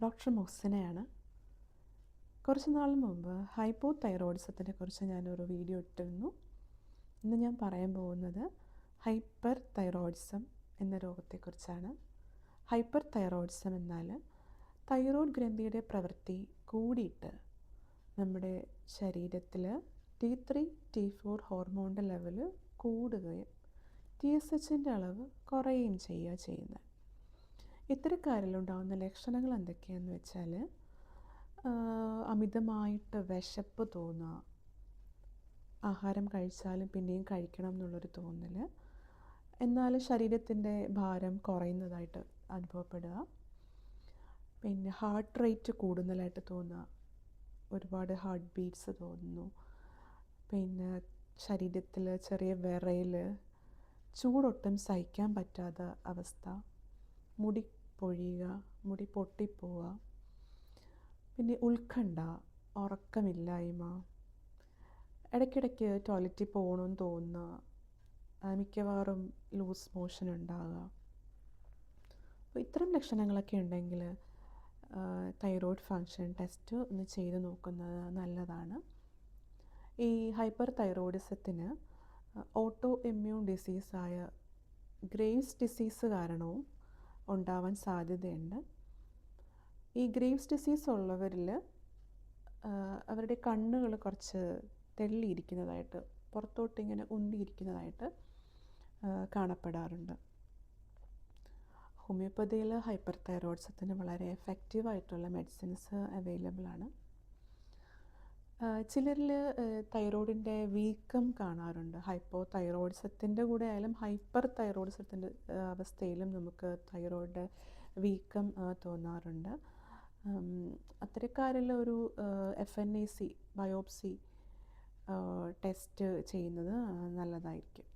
Doctor മുഹ്സിനയാണ്. കുറച്ച് നാൾ മുമ്പ് ഹൈപ്പോ തൈറോയിഡിസത്തിനെ കുറിച്ച് ഞാനൊരു വീഡിയോ ഇട്ടിരുന്നു. ഇന്ന് ഞാൻ പറയാൻ പോകുന്നത് ഹൈപ്പർ തൈറോയിഡിസം എന്ന രോഗത്തെക്കുറിച്ചാണ്. ഹൈപ്പർ തൈറോയിഡിസം എന്നാൽ തൈറോയ്ഡ് ഗ്രന്ഥിയുടെ പ്രവൃത്തി കൂടിയിട്ട് നമ്മുടെ ശരീരത്തിൽ T3, T4 ഹോർമോണിൻ്റെ ലെവൽ കൂടുകയും TSHൻ്റെ അളവ് കുറയുകയും ചെയ്യുന്നത്. ഇത്തരക്കാരിലുണ്ടാകുന്ന ലക്ഷണങ്ങൾ എന്തൊക്കെയാണെന്ന് വെച്ചാൽ അമിതമായിട്ട് വിശപ്പ് തോന്നുക, ആഹാരം കഴിച്ചാലും പിന്നെയും കഴിക്കണം എന്നുള്ളൊരു തോന്നൽ, എന്നാൽ ശരീരത്തിൻ്റെ ഭാരം കുറയുന്നതായിട്ട് അനുഭവപ്പെടുക, പിന്നെ ഹാർട്ട് റേറ്റ് കൂടുതലായിട്ട് തോന്നുക, ഒരുപാട് ഹാർട്ട് ബീറ്റ്സ് തോന്നുന്നു, പിന്നെ ശരീരത്തിൽ ചെറിയ വിറയൽ, ചൂടൊട്ടും സഹിക്കാൻ പറ്റാത്ത അവസ്ഥ, മുടി പൊഴിയുക, മുടി പൊട്ടിപ്പോവുക, പിന്നെ ഉത്കണ്ഠ, ഉറക്കമില്ലായ്മ, ഇടയ്ക്കിടയ്ക്ക് ടോയ്ലറ്റിൽ പോകണമെന്ന് തോന്നുക, മിക്കവാറും ലൂസ് മോഷൻ ഉണ്ടാകുക. അപ്പോൾ ഇത്തരം ലക്ഷണങ്ങളൊക്കെ ഉണ്ടെങ്കിൽ തൈറോയ്ഡ് ഫങ്ഷൻ ടെസ്റ്റ് ഒന്ന് ചെയ്ത് നോക്കുന്നത് നല്ലതാണ്. ഈ ഹൈപ്പർ തൈറോയിഡിസത്തിന് ഓട്ടോ ഇമ്മ്യൂൺ ഡിസീസായ ഗ്രേവ്സ് ഡിസീസ് കാരണവും ഉണ്ടാവാൻ സാധ്യതയുണ്ട്. ഈ ഗ്രേവ്സ് ഡിസീസ് ഉള്ളവരിൽ അവരുടെ കണ്ണുകൾ കുറച്ച് തെള്ളിയിരിക്കുന്നതായിട്ട്, പുറത്തോട്ടിങ്ങനെ ഉന്തിയിരിക്കുന്നതായിട്ട് കാണപ്പെടാറുണ്ട്. ഹോമിയോപ്പതിയിൽ ഹൈപ്പർ തൈറോയിഡിസത്തിന് വളരെ എഫക്റ്റീവായിട്ടുള്ള മെഡിസിൻസ് അവൈലബിൾ ആണ്. ചിലരിൽ തൈറോയിഡിൻ്റെ വീക്കം കാണാറുണ്ട്. ഹൈപ്പോ തൈറോയിഡിസത്തിൻ്റെ കൂടെ ആയാലും ഹൈപ്പർ തൈറോയിഡിസത്തിൻ്റെ അവസ്ഥയിലും നമുക്ക് തൈറോയിഡ് വീക്കം തോന്നാറുണ്ട്. അത്തരക്കാരിൽ ഒരു FNAC ബയോപ്സി ടെസ്റ്റ് ചെയ്യുന്നത് നല്ലതായിരിക്കും.